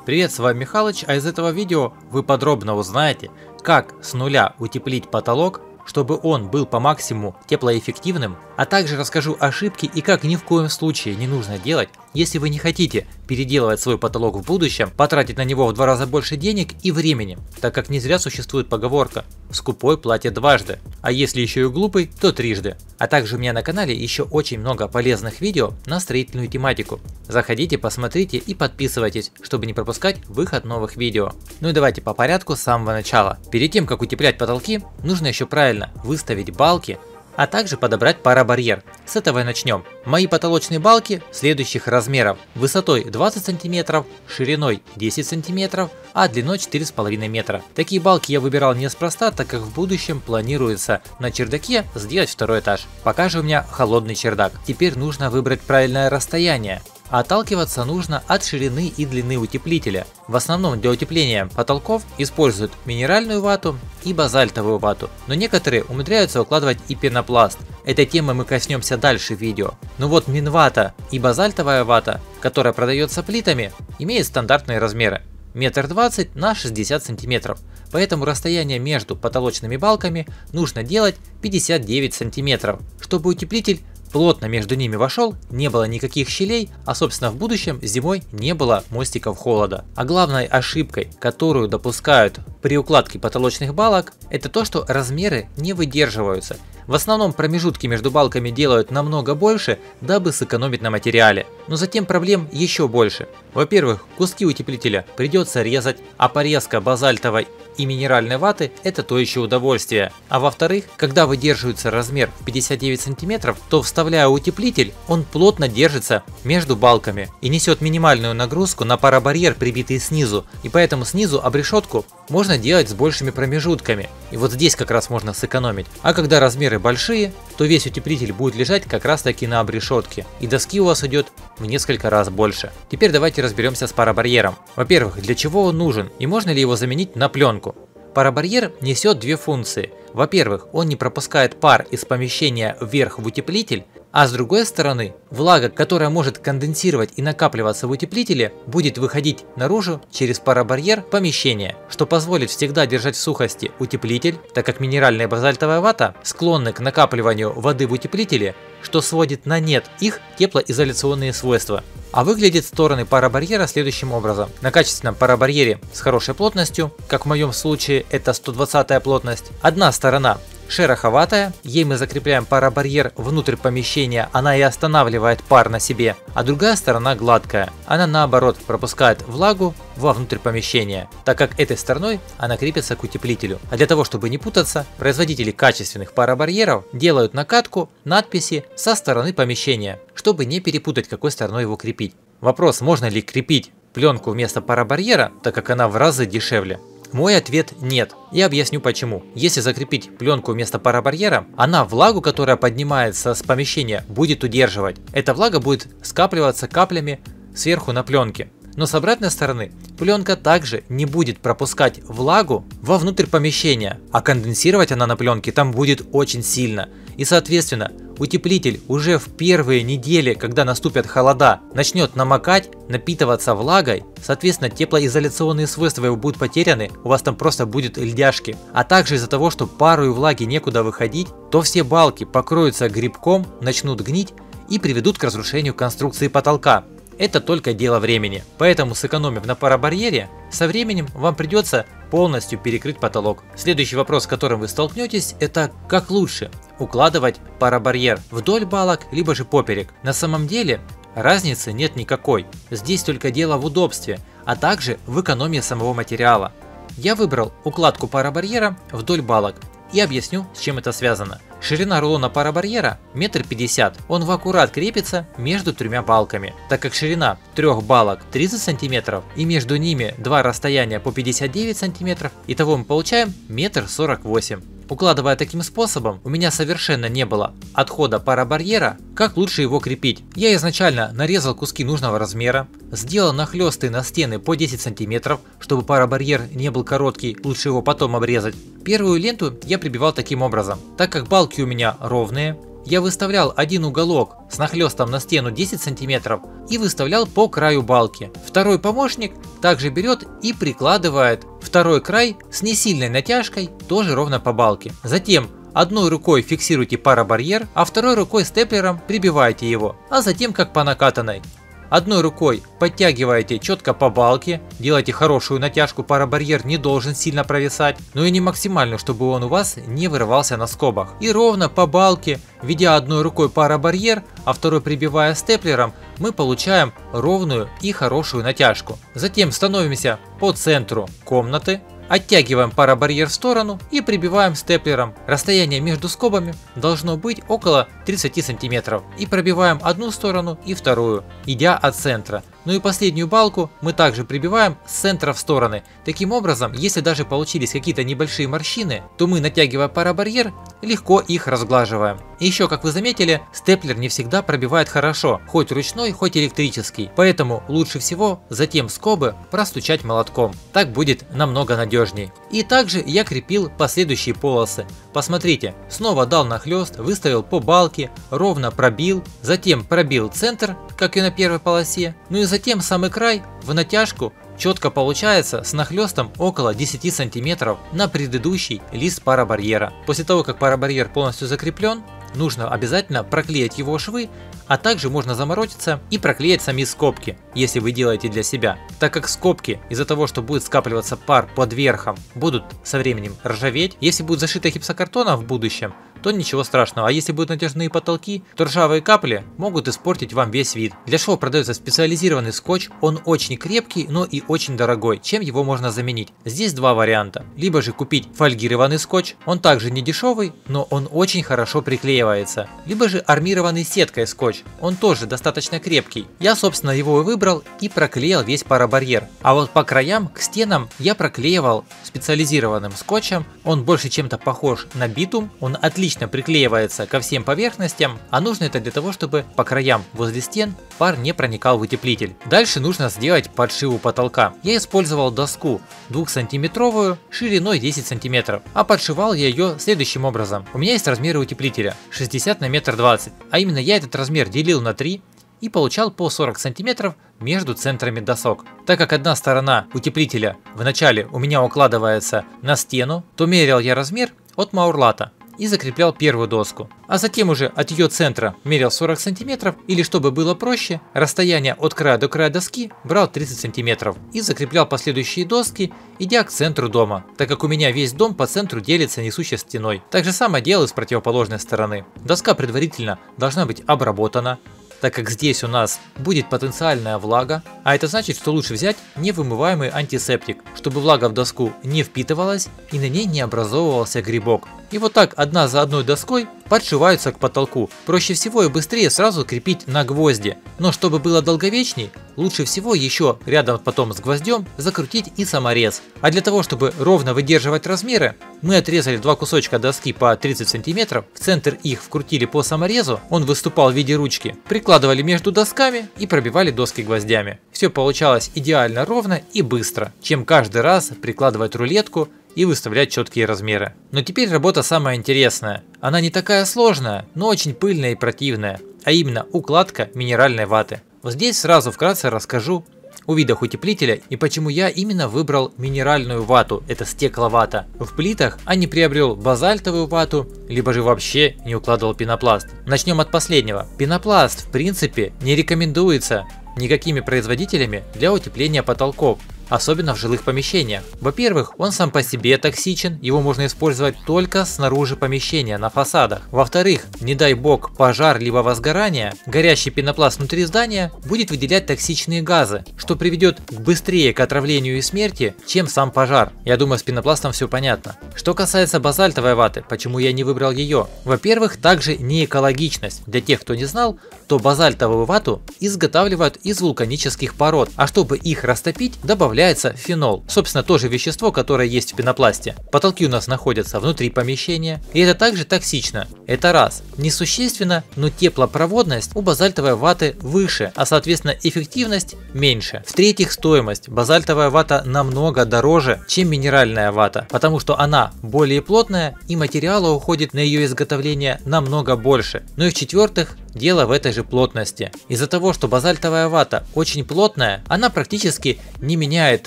Привет, с вами Михалыч, а из этого видео вы подробно узнаете, как с нуля утеплить потолок, чтобы он был по максимуму теплоэффективным, а также расскажу ошибки и как ни в коем случае не нужно делать, если вы не хотите переделывать свой потолок в будущем, потратить на него в 2 раза больше денег и времени, так как не зря существует поговорка «скупой платит дважды», а если еще и глупый, то трижды. А также у меня на канале еще очень много полезных видео на строительную тематику. Заходите, посмотрите и подписывайтесь, чтобы не пропускать выход новых видео. Ну и давайте по порядку с самого начала. Перед тем как утеплять потолки, нужно еще правильно выставить балки, а также подобрать парабарьер. С этого и начнем. Мои потолочные балки следующих размеров: высотой 20 см, шириной 10 см, а длиной 4,5 метра. Такие балки я выбирал неспроста, так как в будущем планируется на чердаке сделать второй этаж. Пока же у меня холодный чердак. Теперь нужно выбрать правильное расстояние. Отталкиваться нужно от ширины и длины утеплителя. В основном для утепления потолков используют минеральную вату и базальтовую вату, но некоторые умудряются укладывать и пенопласт. Этой темы мы коснемся дальше в видео. Но вот минвата и базальтовая вата, которая продается плитами, имеет стандартные размеры 1,20 м на 60 см. Поэтому расстояние между потолочными балками нужно делать 59 см, чтобы утеплитель плотно между ними вошел, не было никаких щелей, а собственно в будущем зимой не было мостиков холода. А главной ошибкой, которую допускают при укладке потолочных балок, это то, что размеры не выдерживаются. В основном промежутки между балками делают намного больше, дабы сэкономить на материале. Но затем проблем еще больше. Во-первых, куски утеплителя придется резать, а порезка базальтовой и минеральной ваты – это то еще удовольствие. А во-вторых, когда выдерживается размер в 59 см, то вставляя утеплитель, он плотно держится между балками и несет минимальную нагрузку на парабарьер, прибитый снизу. И поэтому снизу обрешетку можно делать с большими промежутками. И вот здесь как раз можно сэкономить. А когда размеры большие, то весь утеплитель будет лежать как раз таки на обрешетке. И доски у вас идет в несколько раз больше. Теперь давайте разберемся с парабарьером. Во-первых, для чего он нужен и можно ли его заменить на пленку? Парабарьер несет две функции. Во-первых, он не пропускает пар из помещения вверх в утеплитель, а с другой стороны, влага, которая может конденсировать и накапливаться в утеплителе, будет выходить наружу через парабарьер помещения, что позволит всегда держать в сухости утеплитель, так как минеральная базальтовая вата склонны к накапливанию воды в утеплителе, что сводит на нет их теплоизоляционные свойства. А выглядят стороны парабарьера следующим образом. На качественном парабарьере с хорошей плотностью, как в моем случае это 120-я плотность, одна сторона шероховатая, ей мы закрепляем парабарьер внутрь помещения, она и останавливает пар на себе, а другая сторона гладкая, она наоборот пропускает влагу вовнутрь помещения, так как этой стороной она крепится к утеплителю. А для того, чтобы не путаться, производители качественных парабарьеров делают накатку надписи со стороны помещения, чтобы не перепутать, какой стороной его крепить. Вопрос, можно ли крепить пленку вместо парабарьера, так как она в разы дешевле? Мой ответ – нет. Я объясню почему. Если закрепить пленку вместо парабарьера, она влагу, которая поднимается с помещения, будет удерживать. Эта влага будет скапливаться каплями сверху на пленке. Но с обратной стороны, пленка также не будет пропускать влагу вовнутрь помещения, а конденсировать она на пленке там будет очень сильно. И соответственно, утеплитель уже в первые недели, когда наступят холода, начнет намокать, напитываться влагой, соответственно теплоизоляционные свойства его будут потеряны, у вас там просто будут льдяшки. А также из-за того, что пару и влаги некуда выходить, то все балки покроются грибком, начнут гнить и приведут к разрушению конструкции потолка. Это только дело времени. Поэтому, сэкономив на парабарьере, со временем вам придется полностью перекрыть потолок. Следующий вопрос, с которым вы столкнетесь, это как лучше укладывать парабарьер: вдоль балок, либо же поперек. На самом деле разницы нет никакой. Здесь только дело в удобстве, а также в экономии самого материала. Я выбрал укладку парабарьера вдоль балок и объясню, с чем это связано. Ширина рулона парабарьера 1,50 м. Он в аккурат крепится между тремя балками, так как ширина 3 балок 30 см и между ними два расстояния по 59 см, итого мы получаем 1,48 м. Укладывая таким способом, у меня совершенно не было отхода парабарьера, как лучше его крепить. Я изначально нарезал куски нужного размера, сделал нахлесты на стены по 10 см, чтобы парабарьер не был короткий, лучше его потом обрезать. Первую ленту я прибивал таким образом. Так как балки у меня ровные, я выставлял один уголок с нахлестом на стену 10 см и выставлял по краю балки. Второй помощник также берет и прикладывает второй край с несильной натяжкой тоже ровно по балке. Затем одной рукой фиксируйте парабарьер, а второй рукой степлером прибивайте его, а затем как по накатанной. Одной рукой подтягиваете четко по балке, делайте хорошую натяжку, парабарьер не должен сильно провисать, но и не максимальную, чтобы он у вас не вырывался на скобах. И ровно по балке, ведя одной рукой парабарьер, а второй прибивая степлером, мы получаем ровную и хорошую натяжку. Затем становимся по центру комнаты, оттягиваем парабарьер в сторону и прибиваем степлером. Расстояние между скобами должно быть около 30 см. И пробиваем одну сторону и вторую, идя от центра. Ну и последнюю балку мы также прибиваем с центра в стороны. Таким образом, если даже получились какие-то небольшие морщины, то мы, натягивая парабарьер, легко их разглаживаем. И еще, как вы заметили, степлер не всегда пробивает хорошо, хоть ручной, хоть электрический. Поэтому лучше всего затем скобы простучать молотком. Так будет намного надежней. И также я крепил последующие полосы. Посмотрите, снова дал нахлест, выставил по балке, ровно пробил, затем пробил центр, как и на первой полосе, ну и затем самый край в натяжку четко получается с нахлестом около 10 см на предыдущий лист парабарьера. После того, как парабарьер полностью закреплен, нужно обязательно проклеить его швы, а также можно заморочиться и проклеить сами скобки, если вы делаете для себя. Так как скобки из-за того, что будет скапливаться пар под верхом, будут со временем ржаветь. Если будет зашито гипсокартоном в будущем, то ничего страшного. А если будут натяжные потолки, то ржавые капли могут испортить вам весь вид. Для швов продается специализированный скотч. Он очень крепкий, но и очень дорогой. Чем его можно заменить? Здесь два варианта. Либо же купить фольгированный скотч. Он также не дешевый, но он очень хорошо приклеивается. Либо же армированный сеткой скотч. Он тоже достаточно крепкий. Я, собственно, его и выбрал и проклеил весь парабарьер. А вот по краям к стенам я проклеивал специализированным скотчем. Он больше чем-то похож на битум. Он отлично приклеивается ко всем поверхностям, а нужно это для того, чтобы по краям возле стен пар не проникал в утеплитель. Дальше нужно сделать подшив у потолка. Я использовал доску 2-сантиметровую шириной 10 см, а подшивал я ее следующим образом. У меня есть размеры утеплителя 60 на 1,20 м, а именно я этот размер делил на 3 и получал по 40 см между центрами досок. Так как одна сторона утеплителя вначале у меня укладывается на стену, то мерял я размер от маурлата и закреплял первую доску. А затем уже от ее центра мерял 40 см, или чтобы было проще, расстояние от края до края доски брал 30 см и закреплял последующие доски, идя к центру дома, так как у меня весь дом по центру делится несущей стеной. Так же самое делаю с противоположной стороны. Доска предварительно должна быть обработана, так как здесь у нас будет потенциальная влага, а это значит, что лучше взять невымываемый антисептик, чтобы влага в доску не впитывалась и на ней не образовывался грибок. И вот так одна за одной доской подшиваются к потолку. Проще всего и быстрее сразу крепить на гвозди, но чтобы было долговечней, лучше всего еще рядом потом с гвоздем закрутить и саморез. А для того, чтобы ровно выдерживать размеры, мы отрезали два кусочка доски по 30 см, в центр их вкрутили по саморезу, он выступал в виде ручки, прикладывали между досками и пробивали доски гвоздями. Все получалось идеально ровно и быстро, чем каждый раз прикладывать рулетку и выставлять четкие размеры. Но теперь работа самая интересная. Она не такая сложная, но очень пыльная и противная, а именно укладка минеральной ваты. Вот здесь сразу вкратце расскажу о видах утеплителя и почему я именно выбрал минеральную вату, это стекловата. В плитах, а не приобрел базальтовую вату, либо же вообще не укладывал пенопласт. Начнем от последнего. Пенопласт в принципе не рекомендуется никакими производителями для утепления потолков, особенно в жилых помещениях. Во-первых, он сам по себе токсичен, его можно использовать только снаружи помещения, на фасадах. Во-вторых, не дай бог пожар либо возгорание, горящий пенопласт внутри здания будет выделять токсичные газы, что приведет быстрее к отравлению и смерти, чем сам пожар. Я думаю, с пенопластом все понятно. Что касается базальтовой ваты, почему я не выбрал ее? Во-первых, также не экологичность. Для тех, кто не знал, то базальтовую вату изготавливают из вулканических пород, а чтобы их растопить, добавляют добавляется фенол. Собственно, то же вещество, которое есть в пенопласте. Потолки у нас находятся внутри помещения, и это также токсично. Это раз. Несущественно, но теплопроводность у базальтовой ваты выше, а соответственно эффективность меньше. В-третьих, стоимость. Базальтовая вата намного дороже, чем минеральная вата, потому что она более плотная и материала уходит на ее изготовление намного больше. Ну и в-четвертых, дело в этой же плотности. Из-за того, что базальтовая вата очень плотная, она практически не меняет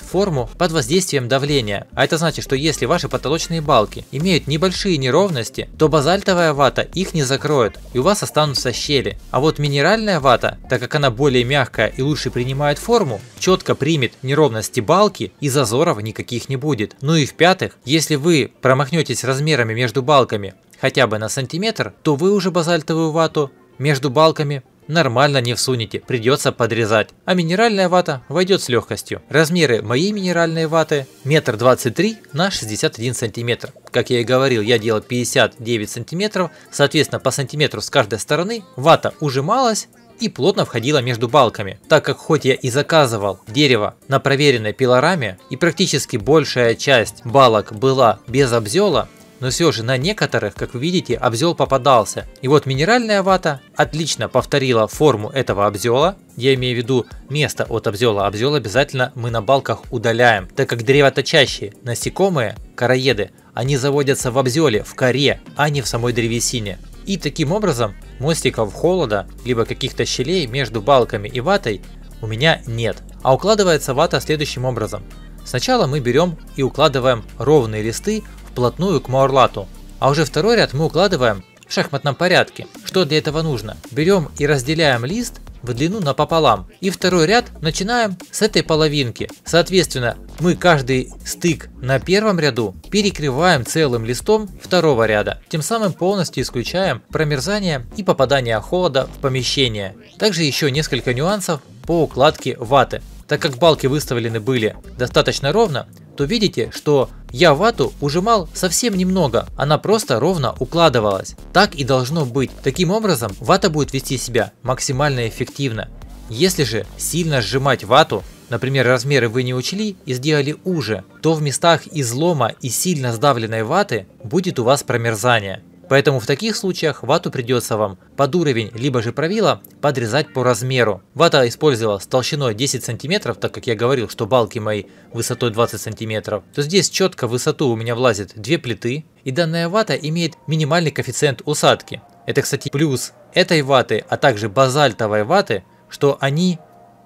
форму под воздействием давления. А это значит, что если ваши потолочные балки имеют небольшие неровности, то базальтовая вата их не закроет, и у вас останутся щели. А вот минеральная вата, так как она более мягкая и лучше принимает форму, четко примет неровности балки и зазоров никаких не будет. Ну и в-пятых, если вы промахнетесь размерами между балками хотя бы на сантиметр, то вы уже базальтовую вату между балками нормально не всунете, придется подрезать. А минеральная вата войдет с легкостью. Размеры моей минеральной ваты 1,23 м на 61 см. Как я и говорил, я делал 59 см, соответственно по сантиметру с каждой стороны вата ужималась и плотно входила между балками. Так как хоть я и заказывал дерево на проверенной пилораме и практически большая часть балок была без обзела, но все же на некоторых, как вы видите, обзел попадался. И вот минеральная вата отлично повторила форму этого обзела. Я имею в виду место от обзела. Обзел обязательно мы на балках удаляем, так как древоточащие насекомые, короеды, они заводятся в обзеле, в коре, а не в самой древесине. И таким образом мостиков холода, либо каких-то щелей между балками и ватой у меня нет. А укладывается вата следующим образом. Сначала мы берем и укладываем ровные листы вплотную к мауэрлату, а уже второй ряд мы укладываем в шахматном порядке. Что для этого нужно? Берем и разделяем лист в длину напополам, и второй ряд начинаем с этой половинки. Соответственно, мы каждый стык на первом ряду перекрываем целым листом второго ряда, тем самым полностью исключаем промерзание и попадание холода в помещение. Также еще несколько нюансов по укладке ваты. Так как балки выставлены были достаточно ровно, то видите, что я вату ужимал совсем немного, она просто ровно укладывалась. Так и должно быть. Таким образом, вата будет вести себя максимально эффективно. Если же сильно сжимать вату, например, размеры вы не учли и сделали уже, то в местах излома и сильно сдавленной ваты будет у вас промерзание. Поэтому в таких случаях вату придется вам под уровень либо же правила подрезать по размеру. Вата использовалась толщиной 10 см, так как я говорил, что балки мои высотой 20 см, то здесь четко в высоту у меня влазит 2 плиты, и данная вата имеет минимальный коэффициент усадки. Это, кстати, плюс этой ваты, а также базальтовой ваты, что они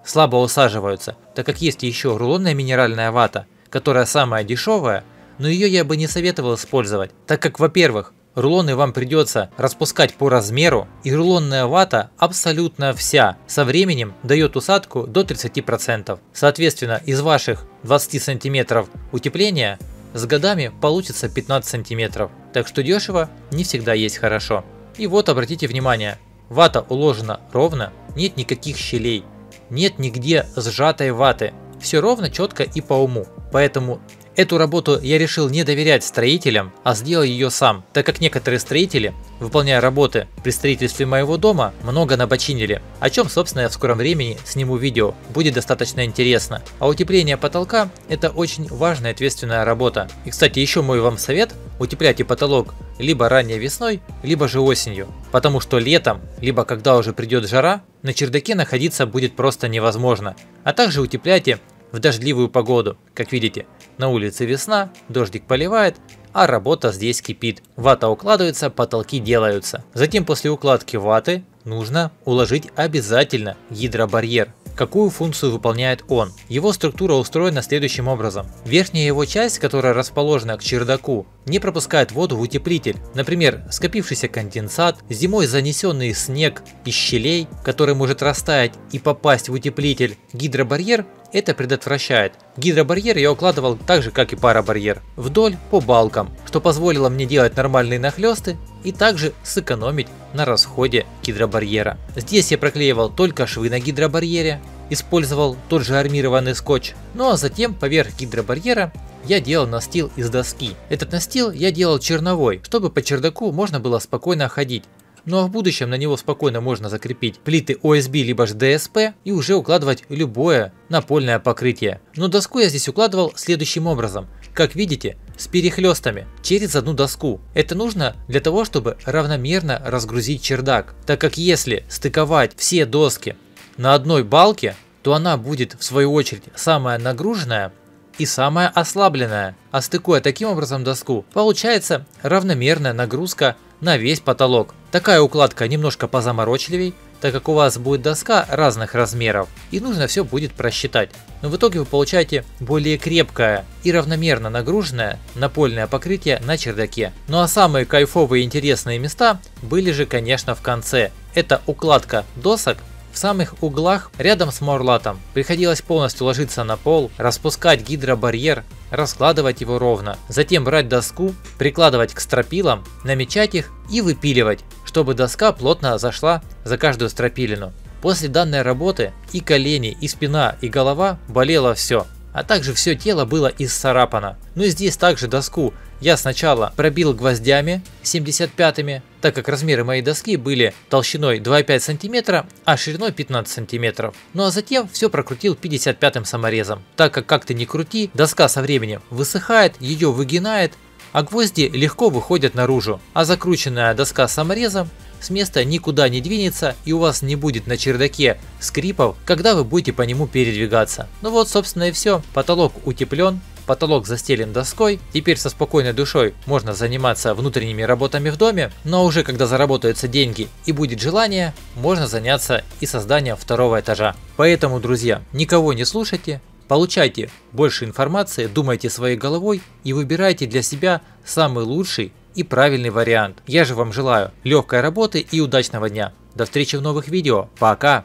слабо усаживаются, так как есть еще рулонная минеральная вата, которая самая дешевая, но ее я бы не советовал использовать, так как, во-первых, рулоны вам придется распускать по размеру, и рулонная вата абсолютно вся со временем дает усадку до 30%. Соответственно, из ваших 20 см утепления с годами получится 15 см. Так что дешево не всегда есть хорошо. И вот обратите внимание, вата уложена ровно, нет никаких щелей, нет нигде сжатой ваты. Все ровно, четко и по уму. Поэтому эту работу я решил не доверять строителям, а сделал ее сам, так как некоторые строители, выполняя работы при строительстве моего дома, много набочинили, о чем, собственно, я в скором времени сниму видео, будет достаточно интересно. А утепление потолка – это очень важная и ответственная работа. И, кстати, еще мой вам совет – утепляйте потолок либо ранней весной, либо же осенью, потому что летом, либо когда уже придет жара, на чердаке находиться будет просто невозможно. А также утепляйте в дождливую погоду. Как видите, на улице весна, дождик поливает, а работа здесь кипит. Вата укладывается, потолки делаются. Затем после укладки ваты нужно уложить обязательно гидробарьер. Какую функцию выполняет он? Его структура устроена следующим образом. Верхняя его часть, которая расположена к чердаку, не пропускает воду в утеплитель. Например, скопившийся конденсат, зимой занесенный снег из щелей, который может растаять и попасть в утеплитель. Гидробарьер это предотвращает. Гидробарьер я укладывал так же, как и парабарьер, вдоль по балкам, что позволило мне делать нормальные нахлесты и также сэкономить на расходе гидробарьера. Здесь я проклеивал только швы на гидробарьере, использовал тот же армированный скотч, ну а затем поверх гидробарьера я делал настил из доски. Этот настил я делал черновой, чтобы по чердаку можно было спокойно ходить. Ну а в будущем на него спокойно можно закрепить плиты ОСБ либо же ДСП и уже укладывать любое напольное покрытие. Но доску я здесь укладывал следующим образом. Как видите, с перехлестами через одну доску. Это нужно для того, чтобы равномерно разгрузить чердак, так как если стыковать все доски на одной балке, то она будет в свою очередь самая нагруженная и самая ослабленная. А стыкуя таким образом доску, получается равномерная нагрузка на весь потолок. Такая укладка немножко позаморочливей, так как у вас будет доска разных размеров и нужно все будет просчитать. Но в итоге вы получаете более крепкое и равномерно нагруженное напольное покрытие на чердаке. Ну а самые кайфовые и интересные места были же, конечно, в конце. Это укладка досок в самых углах рядом с маурлатом. Приходилось полностью ложиться на пол, распускать гидробарьер, раскладывать его ровно. Затем брать доску, прикладывать к стропилам, намечать их и выпиливать, чтобы доска плотно зашла за каждую стропилину. После данной работы и колени, и спина, и голова болело все. А также все тело было исцарапано. Ну и здесь также доску я сначала пробил гвоздями 75-ми, так как размеры моей доски были толщиной 2,5 см, а шириной 15 см. Ну а затем все прокрутил 55-м саморезом. Так как ты ни крути, доска со временем высыхает, ее выгинает, а гвозди легко выходят наружу. А закрученная доска с саморезом с места никуда не двинется и у вас не будет на чердаке скрипов, когда вы будете по нему передвигаться. Ну вот, собственно, и все. Потолок утеплен, потолок застелен доской. Теперь со спокойной душой можно заниматься внутренними работами в доме, но уже когда заработаются деньги и будет желание, можно заняться и созданием второго этажа. Поэтому, друзья, никого не слушайте. Получайте больше информации, думайте своей головой и выбирайте для себя самый лучший и правильный вариант. Я же вам желаю легкой работы и удачного дня. До встречи в новых видео. Пока!